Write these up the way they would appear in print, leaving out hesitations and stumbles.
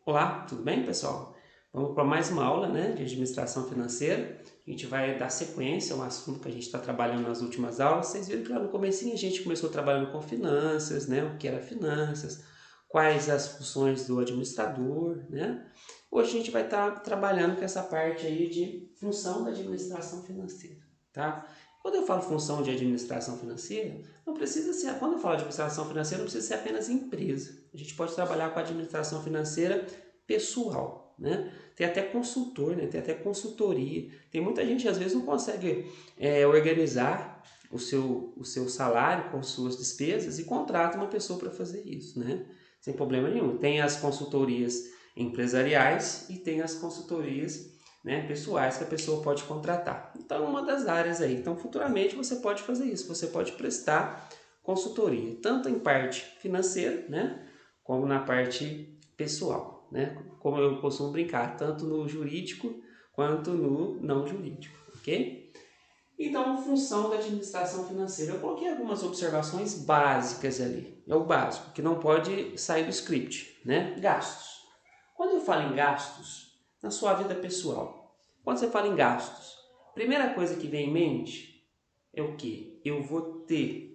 Olá, tudo bem, pessoal? Vamos para mais uma aula, né, de administração financeira. A gente vai dar sequência a um assunto que a gente está trabalhando nas últimas aulas. Vocês viram que lá no comecinho a gente começou trabalhando com finanças, né, o que era finanças, quais as funções do administrador, né? Hoje a gente vai estar trabalhando com essa parte aí de função da administração financeira, tá? Quando eu falo função de administração financeira, não precisa ser, quando eu falo de administração financeira, não precisa ser apenas empresa. A gente pode trabalhar com a administração financeira pessoal, né? Tem até consultor, né? Tem até consultoria. Tem muita gente que às vezes não consegue organizar o seu salário com suas despesas e contrata uma pessoa para fazer isso, né? Sem problema nenhum. Tem as consultorias empresariais e tem as consultorias, né, pessoais que a pessoa pode contratar. Então, uma das áreas aí. Então, futuramente você pode fazer isso. Você pode prestar consultoria, tanto em parte financeira, né, como na parte pessoal, né? Como eu costumo brincar, tanto no jurídico quanto no não jurídico, ok? Então, função da administração financeira, eu coloquei algumas observações básicas ali. É o básico, que não pode sair do script, né? Gastos. Quando eu falo em gastos, na sua vida pessoal, quando você fala em gastos, primeira coisa que vem em mente é o que? Eu vou ter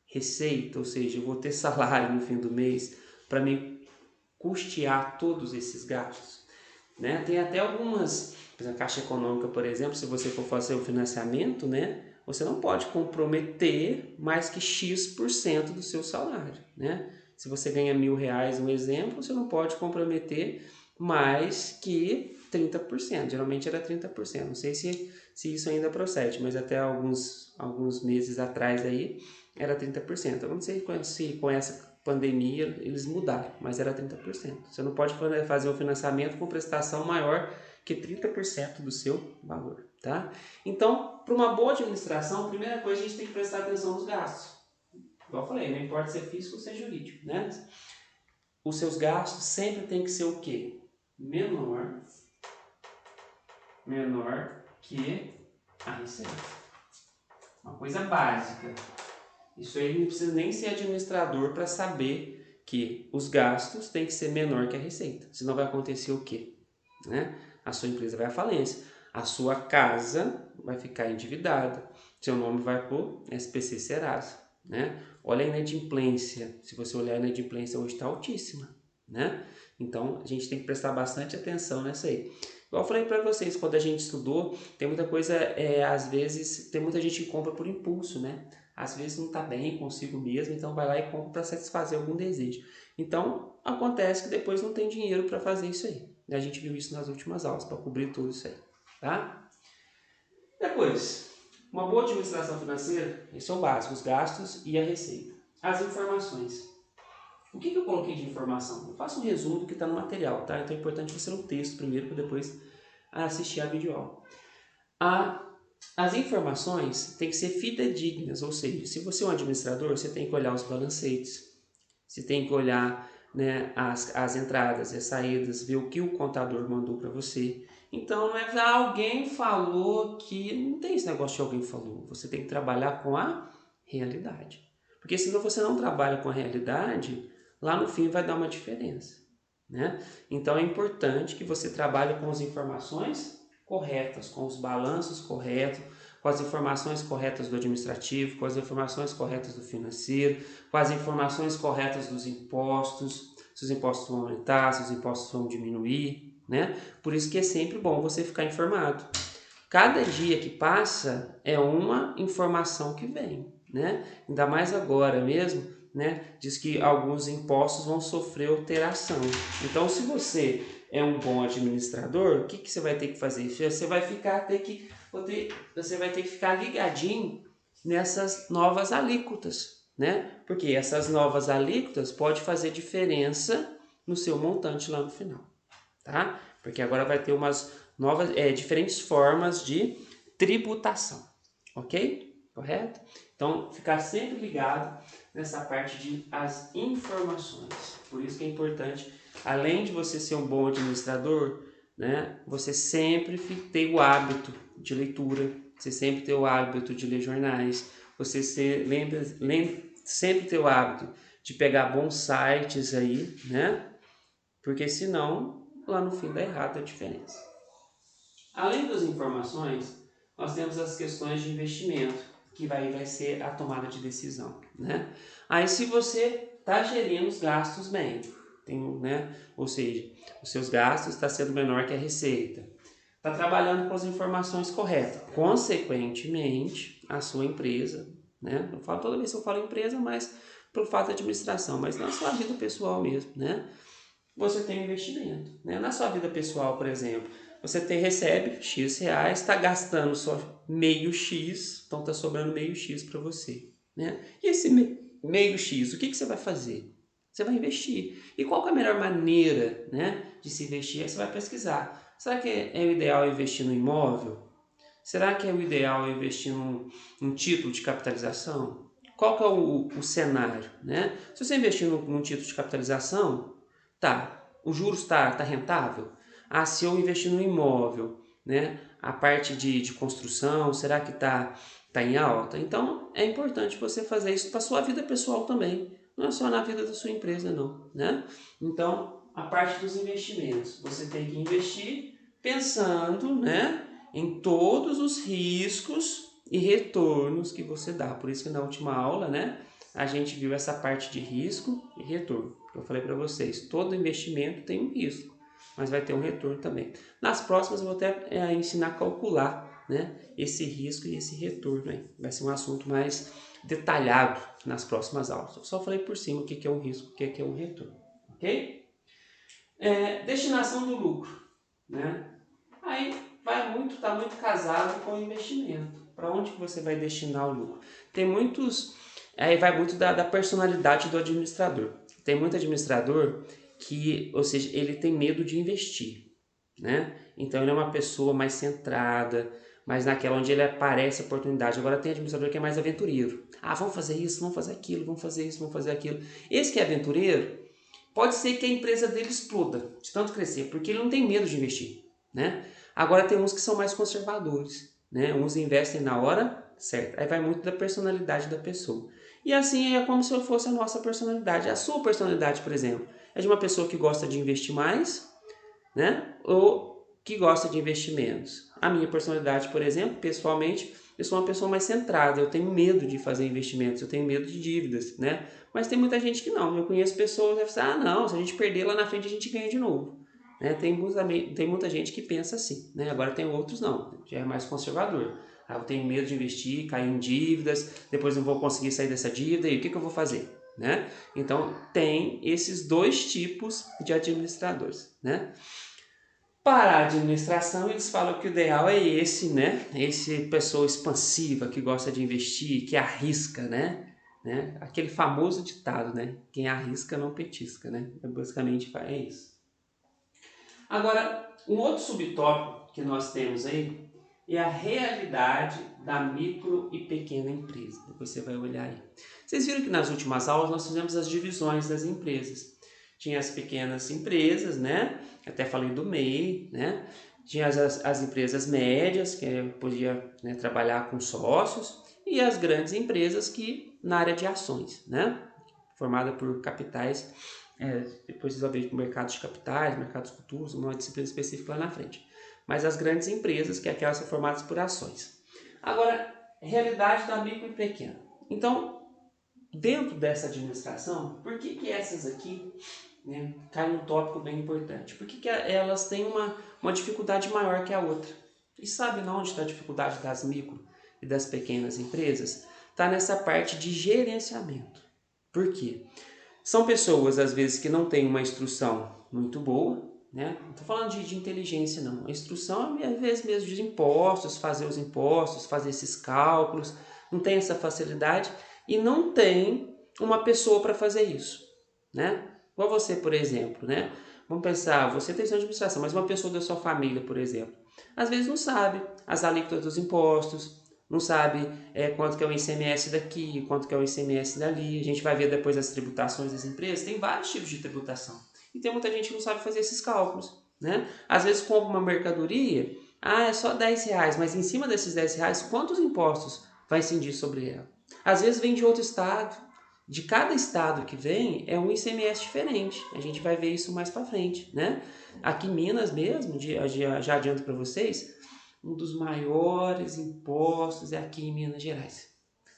receita, ou seja, eu vou ter salário no fim do mês para me custear todos esses gastos, né? Tem até algumas, por exemplo, a Caixa Econômica, por exemplo, se você for fazer o financiamento, né? Você não pode comprometer mais que X% do seu salário, né? Se você ganha R$ 1.000, um exemplo, você não pode comprometer mais que 30%. Geralmente era 30%. Não sei se isso ainda procede, mas até alguns meses atrás aí era 30%. Eu não sei se com essa pandemia eles mudaram, mas era 30%. Você não pode fazer um financiamento com prestação maior que 30% do seu valor, tá? Então, para uma boa administração, a primeira coisa a gente tem que prestar atenção nos gastos. Igual eu falei, não importa se é físico ou se é jurídico, né? Os seus gastos sempre tem que ser o quê? Menor que a receita. Uma coisa básica. Isso aí não precisa nem ser administrador para saber que os gastos têm que ser menor que a receita. Senão vai acontecer o quê? Né? A sua empresa vai à falência. A sua casa vai ficar endividada. Seu nome vai para o SPC Serasa. Né? Olha a inadimplência. Se você olhar a inadimplência hoje está altíssima. Né? Então a gente tem que prestar bastante atenção nessa aí. Igual eu falei para vocês, quando a gente estudou, tem muita coisa, às vezes, tem muita gente que compra por impulso, né? Às vezes não está bem consigo mesmo, então vai lá e compra para satisfazer algum desejo. Então acontece que depois não tem dinheiro para fazer isso aí. A gente viu isso nas últimas aulas, para cobrir tudo isso aí. Tá? Depois, uma boa administração financeira, esse é o básico, os gastos e a receita. As informações. O que eu coloquei de informação? Eu faço um resumo do que está no material, tá? Então é importante você ler o texto primeiro para depois assistir a videoaula. As informações têm que ser fidedignas, ou seja, se você é um administrador, você tem que olhar os balancetes, você tem que olhar, né, as entradas e as saídas, ver o que o contador mandou para você. Então não é que alguém falou que. Não tem esse negócio de alguém falou. Você tem que trabalhar com a realidade. Porque senão você não trabalha com a realidade, lá no fim vai dar uma diferença. Né? Então é importante que você trabalhe com as informações corretas, com os balanços corretos, com as informações corretas do administrativo, com as informações corretas do financeiro, com as informações corretas dos impostos, se os impostos vão aumentar, se os impostos vão diminuir, né? Por isso que é sempre bom você ficar informado. Cada dia que passa é uma informação que vem, né? Ainda mais agora mesmo, né? Diz que alguns impostos vão sofrer alteração. Então, se você é um bom administrador, o que você vai ter que fazer? Você vai você vai ter que ficar ligadinho nessas novas alíquotas, né? Porque essas novas alíquotas pode fazer diferença no seu montante lá no final, tá? Porque agora vai ter umas novas, diferentes formas de tributação, ok? Correto? Então, ficar sempre ligado nessa parte de as informações. Por isso que é importante, além de você ser um bom administrador, né, você sempre ter o hábito de leitura, você sempre ter o hábito de ler jornais, você sempre ter o hábito de pegar bons sites aí, né? porque senão lá no fim dá errado a diferença. Além das informações, nós temos as questões de investimento, que vai ser a tomada de decisão, né? Aí se você está gerindo os gastos bem, né? Ou seja, os seus gastos estão sendo menor que a receita, está trabalhando com as informações corretas, consequentemente, a sua empresa, né? Eu falo toda vez que eu falo empresa, mas pelo fato da administração, mas na sua vida pessoal mesmo, né? Você tem investimento, né? Na sua vida pessoal, por exemplo, você recebe X reais, está gastando só meio X, então está sobrando meio X para você, né? E esse meio X, o que você vai fazer? Você vai investir. E qual que é a melhor maneira, né, de se investir? Aí você vai pesquisar. Será que é o ideal investir no imóvel? Será que é o ideal investir num título de capitalização? Qual que é o cenário, né? Se você investir num título de capitalização, tá, o juros está rentável? Ah, se eu investir no imóvel, né, a parte de construção, será que tá em alta? Então, é importante você fazer isso para a sua vida pessoal também. Não é só na vida da sua empresa, não, né? Então, a parte dos investimentos, você tem que investir pensando, né, em todos os riscos e retornos que você dá. Por isso que na última aula, né, a gente viu essa parte de risco e retorno. Eu falei para vocês, todo investimento tem um risco, mas vai ter um retorno também. Nas próximas eu vou até ensinar a calcular, né, esse risco e esse retorno aí. Vai ser um assunto mais detalhado nas próximas aulas. Eu só falei por cima o que é um risco, o que é um retorno, ok? Destinação do lucro, né? Aí tá muito casado com o investimento. Para onde que você vai destinar o lucro? Tem muitos, aí vai muito da personalidade do administrador. Tem muito administrador que, ou seja, ele tem medo de investir, né? Então ele é uma pessoa mais centrada, mais naquela onde ele aparece a oportunidade. Agora tem administrador que é mais aventureiro. Ah, vamos fazer isso, vamos fazer aquilo, vamos fazer isso, vamos fazer aquilo. Esse que é aventureiro, pode ser que a empresa dele exploda, de tanto crescer, porque ele não tem medo de investir, né? Agora tem uns que são mais conservadores, né? Uns investem na hora certa. Aí vai muito da personalidade da pessoa. E assim é como se fosse a nossa personalidade. A sua personalidade, por exemplo, é de uma pessoa que gosta de investir mais, né? Ou que gosta de investimentos. A minha personalidade, por exemplo, pessoalmente, eu sou uma pessoa mais centrada, eu tenho medo de fazer investimentos, eu tenho medo de dívidas, né? Mas tem muita gente que não. Eu conheço pessoas que falam, não, se a gente perder lá na frente a gente ganha de novo. Né? Tem muita gente que pensa assim, né? Agora tem outros não, já é mais conservador. Ah, eu tenho medo de investir, cair em dívidas, depois não vou conseguir sair dessa dívida e o que eu vou fazer? Né? Então tem esses dois tipos de administradores, né? Para a administração, eles falam que o ideal é esse, né? Esse pessoa expansiva que gosta de investir, que arrisca, né? Aquele famoso ditado, né? Quem arrisca não petisca, né? Basicamente é isso. Agora, um outro subtópico que nós temos aí é a realidade da micro e pequena empresa. Depois você vai olhar aí. Vocês viram que nas últimas aulas nós fizemos as divisões das empresas. Tinha as pequenas empresas, né? Até falei do MEI, né? Tinha as empresas médias, que podia, né, trabalhar com sócios, e as grandes empresas que na área de ações, né? Formada por capitais, depois vocês vão ver mercados de capitais, mercados futuros, uma disciplina específica lá na frente. Mas as grandes empresas, que aquelas são formadas por ações. Agora, realidade da micro e pequena. Então, dentro dessa administração, por que essas aqui, né, cai um tópico bem importante? Por que elas têm uma dificuldade maior que a outra? E sabe onde está a dificuldade das micro e das pequenas empresas? Está nessa parte de gerenciamento. Por quê? São pessoas, às vezes, que não têm uma instrução muito boa, né? Não estou falando de inteligência, não. A instrução é, às vezes, mesmo de impostos, fazer os impostos, fazer esses cálculos, não tem essa facilidade e não tem uma pessoa para fazer isso, né? Igual você, por exemplo, né? Vamos pensar, você tem de administração, mas uma pessoa da sua família, por exemplo, às vezes não sabe as alíquotas dos impostos, não sabe quanto que é o ICMS daqui, quanto que é o ICMS dali. A gente vai ver depois as tributações das empresas, tem vários tipos de tributação. E tem muita gente que não sabe fazer esses cálculos, né? Às vezes compra uma mercadoria, é só 10 reais, mas em cima desses 10 reais, quantos impostos vai incidir sobre ela? Às vezes vem de outro estado, de cada estado que vem é um ICMS diferente. A gente vai ver isso mais para frente, né? Aqui em Minas mesmo, já adianto para vocês, um dos maiores impostos é aqui em Minas Gerais.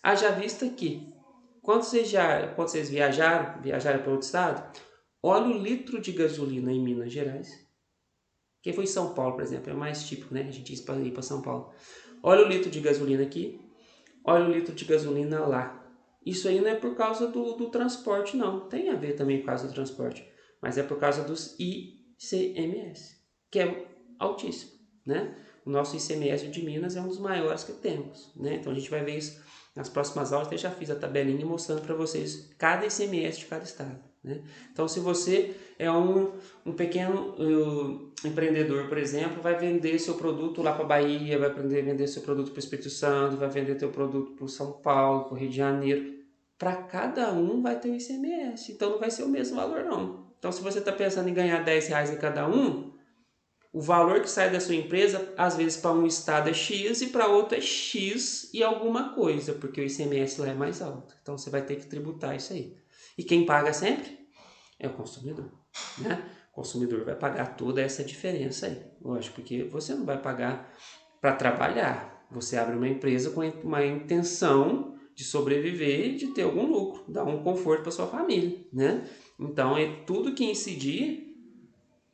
Haja vista que, quando vocês viajaram para outro estado, olha o litro de gasolina em Minas Gerais. Quem foi em São Paulo, por exemplo, é o mais típico, né? A gente ir para São Paulo. Olha o litro de gasolina aqui, olha o litro de gasolina lá. Isso aí não é por causa do transporte, não. Tem a ver também por causa do transporte, mas é por causa dos ICMS, que é altíssimo, né? O nosso ICMS de Minas é um dos maiores que temos, né? Então a gente vai ver isso nas próximas aulas. Eu já fiz a tabelinha mostrando para vocês cada ICMS de cada estado, né? Então, se você é um pequeno empreendedor, por exemplo, vai vender seu produto lá para Bahia, vai vender seu produto para o Espírito Santo, vai vender seu produto para São Paulo, para o Rio de Janeiro, para cada um vai ter um ICMS, então não vai ser o mesmo valor não. Então, se você está pensando em ganhar R$10 em cada um, o valor que sai da sua empresa, às vezes para um estado é X e para outro é X e alguma coisa, porque o ICMS lá é mais alto. Então você vai ter que tributar isso aí. E quem paga sempre é o consumidor, né? O consumidor vai pagar toda essa diferença aí. Lógico, porque você não vai pagar para trabalhar. Você abre uma empresa com uma intenção de sobreviver e de ter algum lucro, dar um conforto para sua família, né? Então é tudo que incidir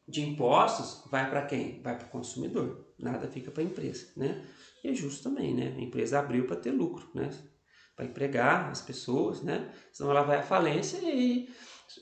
de impostos vai para quem? Vai para o consumidor, nada fica para a empresa, né? E é justo também, né? A empresa abriu para ter lucro, né? Para empregar as pessoas, né? Senão ela vai à falência e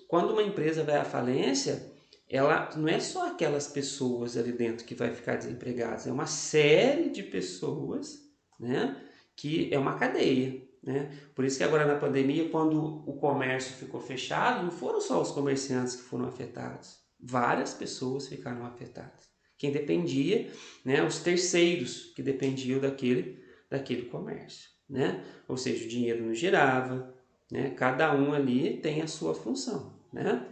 quando uma empresa vai à falência, ela não é só aquelas pessoas ali dentro que vai ficar desempregadas, é uma série de pessoas, né? Que é uma cadeia, né? Por isso que agora na pandemia, quando o comércio ficou fechado, não foram só os comerciantes que foram afetados. Várias pessoas ficaram afetadas. Quem dependia, né, os terceiros que dependiam daquele comércio, né? Ou seja, o dinheiro não girava, né? Cada um ali tem a sua função, né?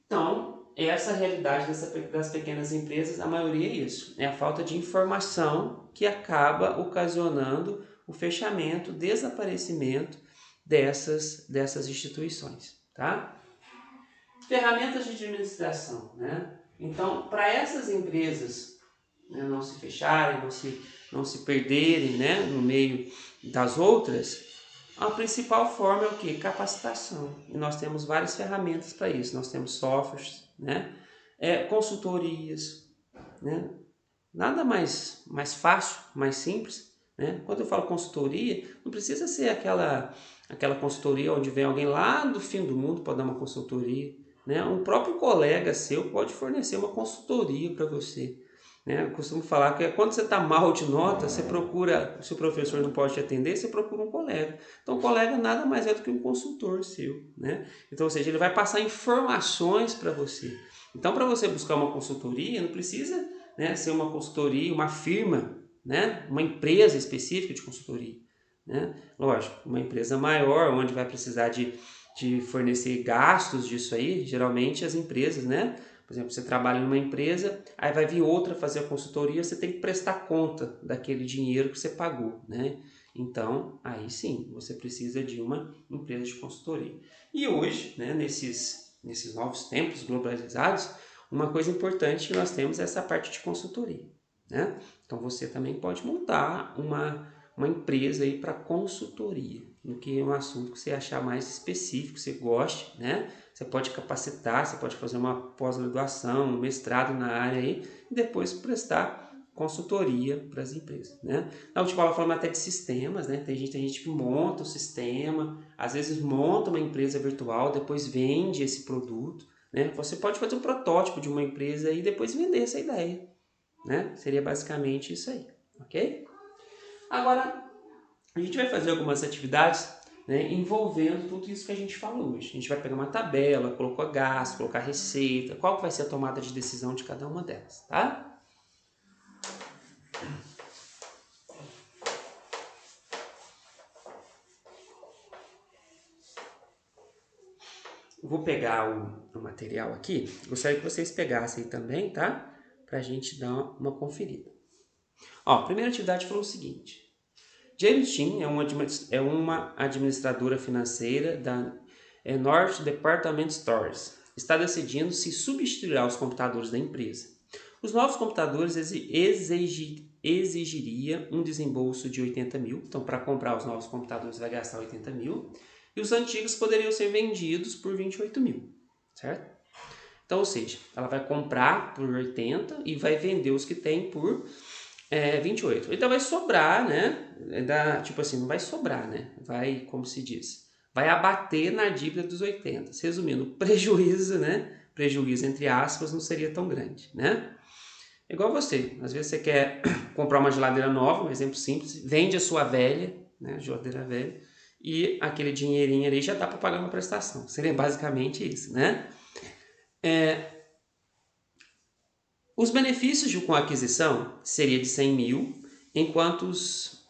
Então, essa realidade das pequenas empresas, a maioria é isso, é a falta de informação que acaba ocasionando o fechamento, o desaparecimento dessas instituições, tá? Ferramentas de administração, né? Então, para essas empresas, né, não se fecharem, não se perderem, né, no meio das outras, a principal forma é o quê? Capacitação. E nós temos várias ferramentas para isso. Nós temos softwares, né? Consultorias, né? Nada mais fácil, mais simples, né? Quando eu falo consultoria, não precisa ser aquela consultoria onde vem alguém lá do fim do mundo para dar uma consultoria, né? Um próprio colega seu pode fornecer uma consultoria para você, né? Eu costumo falar que quando você está mal de nota, você procura, se o professor não pode te atender, você procura um colega. Então o colega nada mais é do que um consultor seu, né? Então, ou seja, ele vai passar informações para você. Então, para você buscar uma consultoria, não precisa, né, ser uma consultoria, uma firma, né, uma empresa específica de consultoria, né? Lógico, uma empresa maior, onde vai precisar de fornecer gastos disso aí, geralmente as empresas, né? Por exemplo, você trabalha numa empresa, aí vai vir outra fazer a consultoria, você tem que prestar conta daquele dinheiro que você pagou, né? Então, aí sim, você precisa de uma empresa de consultoria. E hoje, né, nesses novos tempos globalizados, uma coisa importante que nós temos é essa parte de consultoria, né? Então, você também pode montar uma empresa aí para consultoria, no que é um assunto que você achar mais específico, que você goste, né? Você pode capacitar, você pode fazer uma pós-graduação, um mestrado na área aí e depois prestar consultoria para as empresas, né? Na última aula falamos até de sistemas, né? Tem gente que monta o sistema, às vezes monta uma empresa virtual, depois vende esse produto, né? Você pode fazer um protótipo de uma empresa e depois vender essa ideia, né? Seria basicamente isso aí, ok? Agora, a gente vai fazer algumas atividades, né, envolvendo tudo isso que a gente falou hoje. A gente vai pegar uma tabela, colocar gasto, colocar receita, qual que vai ser a tomada de decisão de cada uma delas, tá? Vou pegar o material aqui, gostaria que vocês pegassem também, tá? Pra gente dar uma conferida. Ó, a primeira atividade falou o seguinte: James Chin é uma administradora financeira da North Department Stores. Está decidindo se substituirá os computadores da empresa. Os novos computadores exigiria um desembolso de 80 mil. Então, para comprar os novos computadores vai gastar 80 mil. E os antigos poderiam ser vendidos por 28 mil, certo? Então, ou seja, ela vai comprar por 80 e vai vender os que tem por 28. Então vai sobrar, né? Tipo assim, não vai sobrar, né? Vai, como se diz, vai abater na dívida dos 80. Resumindo, prejuízo, né? Prejuízo, entre aspas, não seria tão grande, né? Igual você, às vezes você quer comprar uma geladeira nova, um exemplo simples, vende a sua velha, né? Geladeira velha, e aquele dinheirinho ali já dá para pagar uma prestação. Seria basicamente isso, né? Os benefícios com a aquisição seria de 100 mil, enquanto os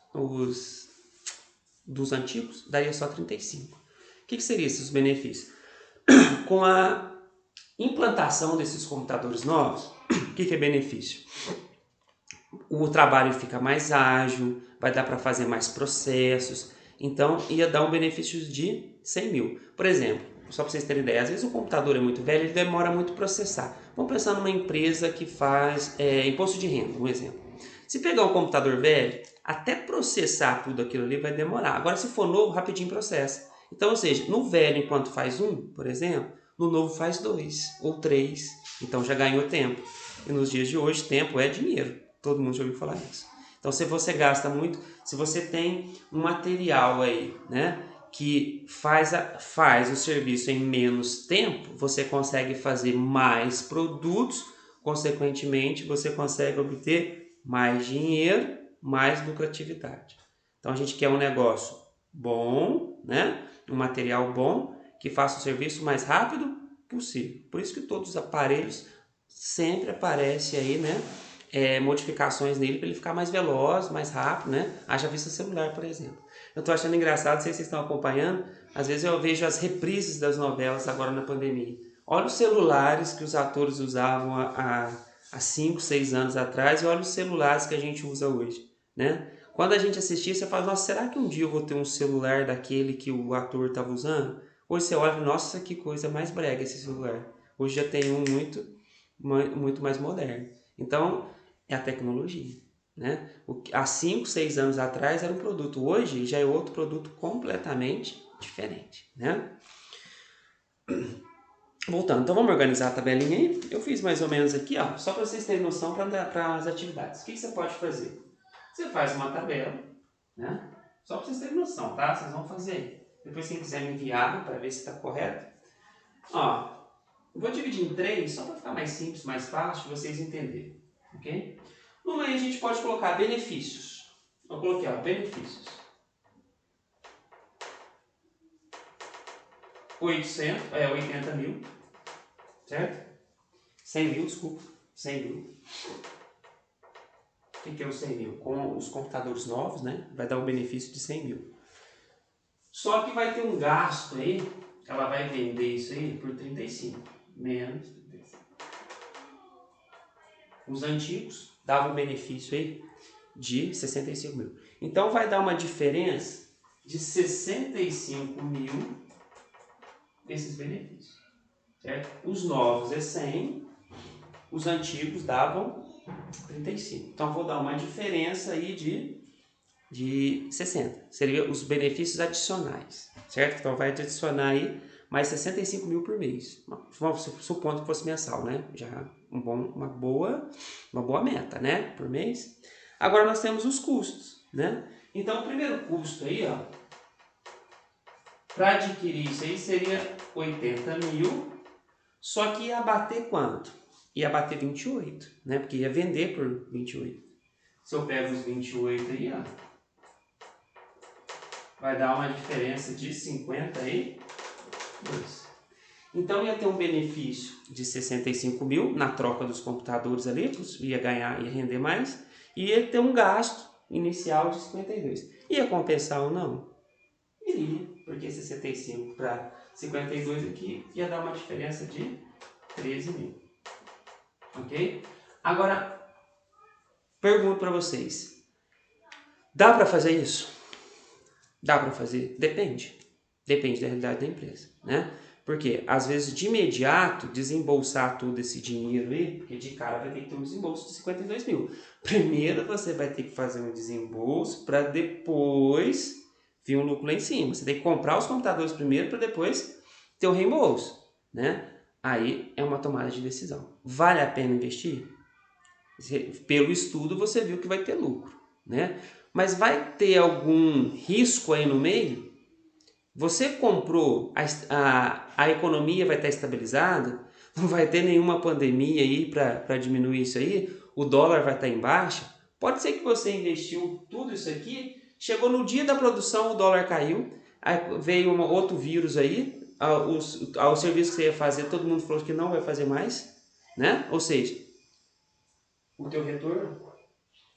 dos antigos daria só 35. O que seriam esses benefícios? Com a implantação desses computadores novos, o que é benefício? O trabalho fica mais ágil, vai dar para fazer mais processos, então ia dar um benefício de 100 mil. Por exemplo, só para vocês terem ideia, às vezes o computador é muito velho, ele demora muito a processar. Vamos pensar numa empresa que faz imposto de renda, um exemplo. Se pegar um computador velho, até processar tudo aquilo ali vai demorar. Agora, se for novo, rapidinho processa. Então, ou seja, no velho, enquanto faz um, por exemplo, no novo faz 2 ou 3. Então, já ganhou tempo. E nos dias de hoje, tempo é dinheiro. Todo mundo já ouviu falar isso. Então, se você gasta muito, se você tem um material aí, né, que faz o serviço em menos tempo, você consegue fazer mais produtos, consequentemente, você consegue obter mais dinheiro, mais lucratividade. Então, a gente quer um negócio bom, né, um material bom, que faça o serviço mais rápido possível. Por isso que todos os aparelhos sempre aparecem aí, né, modificações nele para ele ficar mais veloz, mais rápido, né? Haja vista celular, por exemplo. Eu estou achando engraçado, não sei se vocês estão acompanhando, às vezes eu vejo as reprises das novelas agora na pandemia. Olha os celulares que os atores usavam há 5, 6 anos atrás e olha os celulares que a gente usa hoje, né? Quando a gente assistia, você fala, nossa, será que um dia eu vou ter um celular daquele que o ator estava usando? Hoje você olha, nossa, que coisa mais brega esse celular. Hoje já tem um muito mais moderno. Então, é a tecnologia, né? Há 5, 6 anos atrás era um produto, hoje já é outro produto completamente diferente, né? Voltando, então vamos organizar a tabelinha aí. Eu fiz mais ou menos aqui, ó, só para vocês terem noção para as atividades. O que você pode fazer? Você faz uma tabela, né? Só para vocês terem noção, tá? Vocês vão fazer. Depois, quem quiser me enviar para ver se está correto. Ó, eu vou dividir em 3, só para ficar mais simples, mais fácil de vocês entenderem, ok? No meio a gente pode colocar benefícios. Eu coloquei, ó, benefícios. 80 mil, certo? 100 mil, desculpa, 100 mil. O que é os 100 mil? Com os computadores novos, né? Vai dar um benefício de 100 mil. Só que vai ter um gasto aí, ela vai vender isso aí por 35, menos 35. Os antigos davam um benefício aí de 65 mil. Então vai dar uma diferença de 65 mil desses benefícios, certo? Os novos é 100, os antigos davam 35. Então vou dar uma diferença aí de 60. Seria os benefícios adicionais, certo? Então vai adicionar aí mais 65 mil por mês. Vamos supondo que fosse mensal, né? Já uma boa meta, né? Por mês. Agora nós temos os custos, né? Então o primeiro custo aí, ó, para adquirir isso aí seria 80 mil, só que ia bater quanto? Ia bater 28, né? Porque ia vender por 28. Se eu pego os 28 aí, ó, vai dar uma diferença de 52. Então ia ter um benefício de 65 mil na troca dos computadores ali, ia ganhar, ia render mais, e ia ter um gasto inicial de 52. Ia compensar ou não? Iria, porque 65 para 52 aqui ia dar uma diferença de 13 mil. Ok? Agora, pergunto para vocês. Dá para fazer isso? Dá para fazer? Depende. Depende da realidade da empresa, né? Porque, às vezes, de imediato, desembolsar todo esse dinheiro aí, porque de cara vai ter que ter um desembolso de 52 mil. Primeiro você vai ter que fazer um desembolso para depois vir um lucro lá em cima. Você tem que comprar os computadores primeiro para depois ter o reembolso, né? Aí é uma tomada de decisão. Vale a pena investir? Pelo estudo você viu que vai ter lucro, né? Mas vai ter algum risco aí no meio? Você comprou, a economia vai estar estabilizada, não vai ter nenhuma pandemia aí para diminuir isso aí, o dólar vai estar em baixa. Pode ser que você investiu tudo isso aqui, chegou no dia da produção, o dólar caiu, aí veio outro vírus aí, ao serviço que você ia fazer, todo mundo falou que não vai fazer mais, né? Ou seja, o teu retorno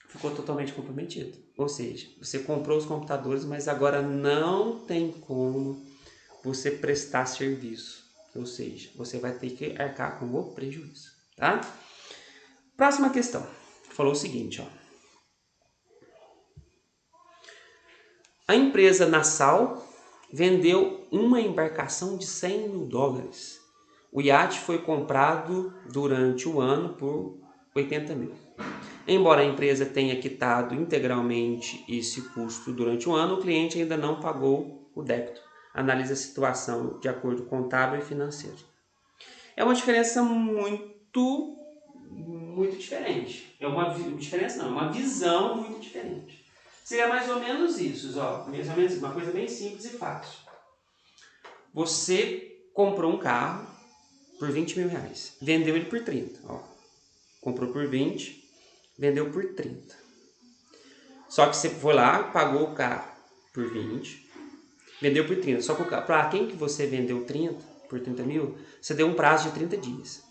ficou totalmente comprometido. Ou seja, você comprou os computadores, mas agora não tem como você prestar serviço. Ou seja, você vai ter que arcar com o prejuízo, tá? Próxima questão. Falou o seguinte, ó. A empresa Nassau vendeu uma embarcação de 100 mil dólares. O iate foi comprado durante o ano por 80 mil. Embora a empresa tenha quitado integralmente esse custo durante o ano, o cliente ainda não pagou o débito. Analise a situação de acordo contábil e financeiro. É uma diferença muito diferente. É uma diferença não, é uma visão muito diferente. Seria mais ou menos isso, ó, mais ou menos uma coisa bem simples e fácil. Você comprou um carro por 20 mil reais, vendeu ele por 30, ó. Comprou por 20, vendeu por 30. Só que você foi lá, pagou o carro por 20, vendeu por 30. Só que para quem que você vendeu 30 por 30 mil, você deu um prazo de 30 dias.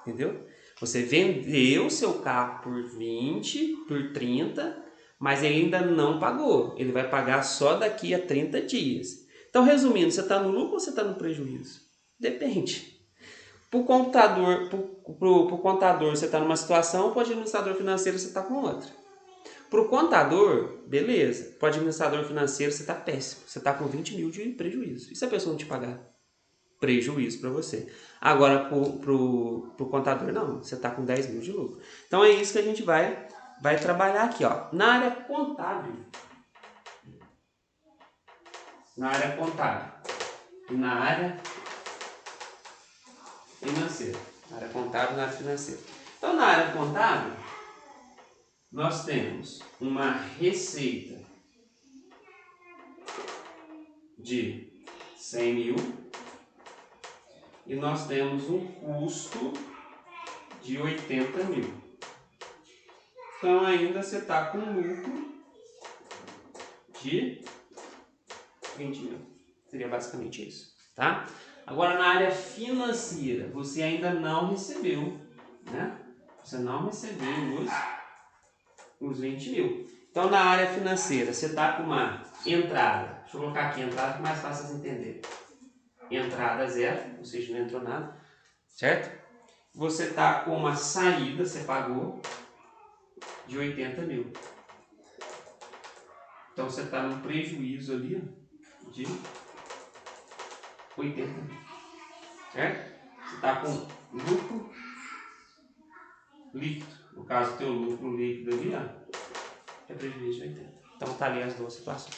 Entendeu? Você vendeu seu carro por 20, por 30, mas ele ainda não pagou. Ele vai pagar só daqui a 30 dias. Então, resumindo, você está no lucro ou você está no prejuízo? Depende. Para o contador, você está numa situação, para o administrador financeiro, você está com outra. Para o contador, beleza. Para o administrador financeiro, você está péssimo. Você está com 20 mil de prejuízo. E se a pessoa não te pagar? Prejuízo para você. Agora, para o contador, não. Você está com 10 mil de lucro. Então, é isso que a gente vai trabalhar aqui. Ó. Na área contábil. Na área contábil. E na área financeira. Na área contábil e na área financeira. Então, na área contábil, nós temos uma receita de 100 mil e nós temos um custo de 80 mil. Então ainda você está com um lucro de 20 mil. Seria basicamente isso, tá? Agora na área financeira, você ainda não recebeu, né? Você não recebeu os 20 mil. Então, na área financeira, você está com uma entrada. Deixa eu colocar aqui, entrada que é mais fácil de entender. Entrada 0, ou seja, não entrou nada, certo? Você está com uma saída, você pagou, de 80 mil. Então, você está num prejuízo ali de 80 mil, certo? Você está com lucro líquido. No caso, teu lucro líquido ali, ó, é prejuízo de 80. Então, tá ali as duas situações,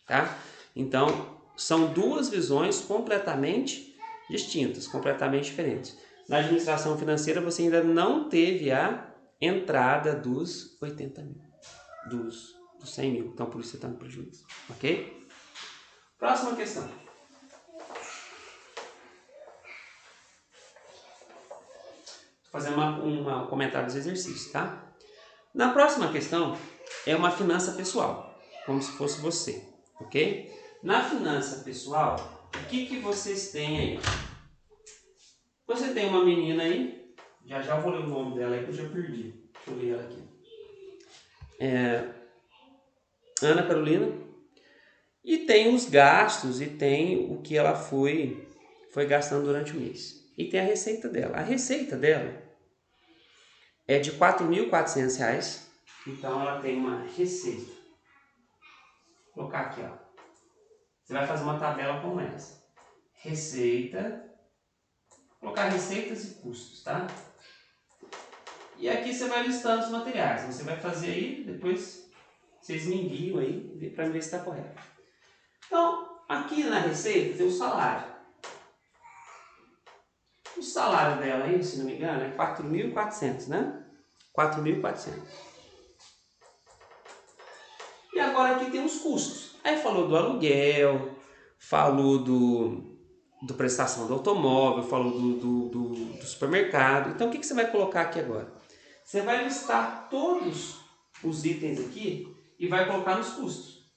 tá? Então, são duas visões completamente distintas, completamente diferentes. Na administração financeira, você ainda não teve a entrada dos 80 mil, dos 100 mil. Então, por isso você está no prejuízo, ok? Próxima questão. Estou fazendo um comentário dos exercícios, tá? Na próxima questão, é uma finança pessoal, como se fosse você, ok? Na finança pessoal, o que vocês têm aí? Você tem uma menina aí, já eu vou ler o nome dela aí que eu já perdi. Deixa eu ler ela aqui. Ana Carolina. E tem os gastos e tem o que ela foi gastando durante o mês. E tem a receita dela. A receita dela é de R$ 4.400. Então ela tem uma receita colocar aqui, ó. Você vai fazer uma tabela como essa. Receita. Colocar receitas e custos, tá? E aqui você vai listando os materiais. Você vai fazer aí, depois vocês me enviam aí para ver se está correto. Então, aqui na receita tem o salário. O salário dela aí, se não me engano, é 4.400, né? 4.400. E agora aqui tem os custos. Aí falou do aluguel, falou do prestação do automóvel, falou do supermercado. Então o que você vai colocar aqui agora? Você vai listar todos os itens aqui e vai colocar nos custos.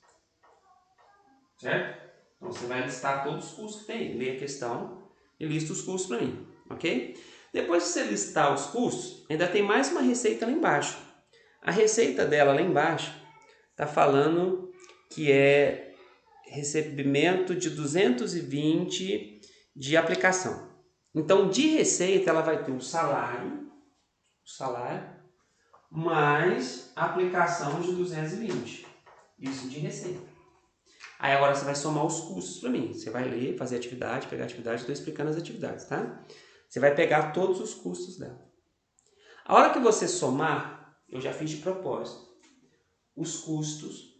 Certo? Então você vai listar todos os custos que tem. Lê a questão e lista os custos para mim. Ok? Depois que você listar os custos, ainda tem mais uma receita lá embaixo. A receita dela lá embaixo está falando que é recebimento de 220 de aplicação. Então, de receita, ela vai ter o salário mais a aplicação de 220. Isso de receita. Aí agora você vai somar os custos para mim. Você vai ler, fazer atividade, pegar atividade, estou explicando as atividades, tá? Você vai pegar todos os custos dela. A hora que você somar, eu já fiz de propósito. Os custos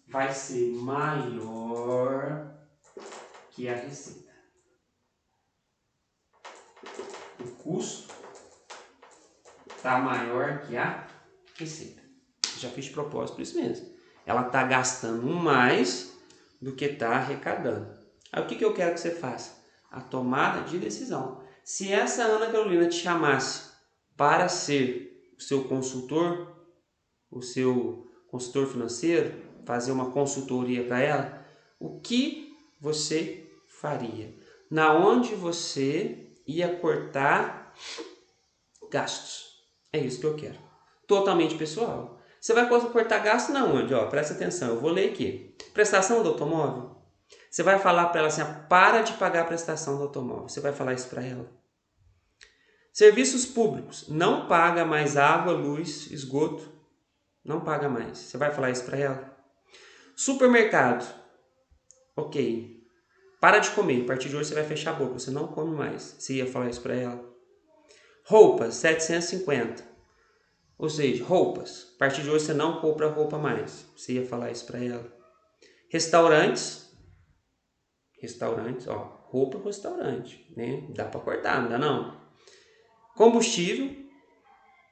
vai ser maior que a receita. O custo está maior que a receita. Já fiz de propósito por isso mesmo. Ela está gastando mais do que está arrecadando. Aí o que eu quero que você faça? A tomada de decisão. Se essa Ana Carolina te chamasse para ser o seu consultor, o seu consultor financeiro, fazer uma consultoria para ela, o que você faria? Na onde você ia cortar gastos? É isso que eu quero. Totalmente pessoal. Você vai cortar gasto na onde? Ó, presta atenção, eu vou ler aqui. Prestação do automóvel. Você vai falar para ela assim, para de pagar a prestação do automóvel. Você vai falar isso para ela. Serviços públicos. Não paga mais água, luz, esgoto. Não paga mais. Você vai falar isso para ela? Supermercado. Ok. Para de comer. A partir de hoje você vai fechar a boca. Você não come mais. Você ia falar isso para ela? Roupas, 750. Ou seja, roupas. A partir de hoje você não compra roupa mais. Você ia falar isso para ela? Restaurantes. Restaurantes, ó. Roupa, restaurante. Né? Dá para cortar, não dá não? Combustível.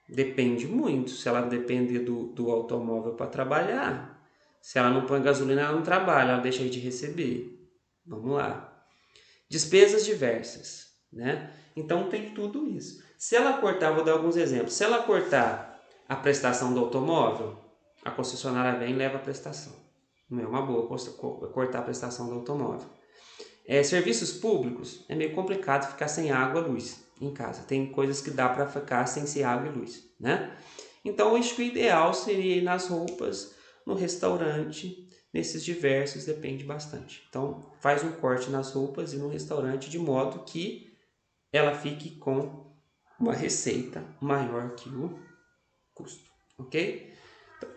Depende muito. Se ela depender do automóvel para trabalhar, se ela não põe gasolina, ela não trabalha, ela deixa de receber. Vamos lá. Despesas diversas, né? Então tem tudo isso. Se ela cortar, vou dar alguns exemplos. Se ela cortar a prestação do automóvel, a concessionária vem e leva a prestação. Não é uma boa cortar a prestação do automóvel. Serviços públicos, é meio complicado ficar sem água e luz em casa. Tem coisas que dá para ficar sem ser água e luz, né? Então, acho que o ideal seria ir nas roupas, no restaurante, nesses diversos, depende bastante. Então, faz um corte nas roupas e no restaurante de modo que ela fique com uma receita maior que o custo, ok? Então,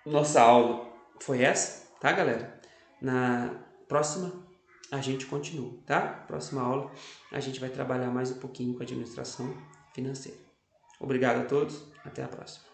nossa aula foi essa, tá, galera? Na próxima a gente continua, tá? Próxima aula a gente vai trabalhar mais um pouquinho com a administração financeira. Obrigado a todos, até a próxima.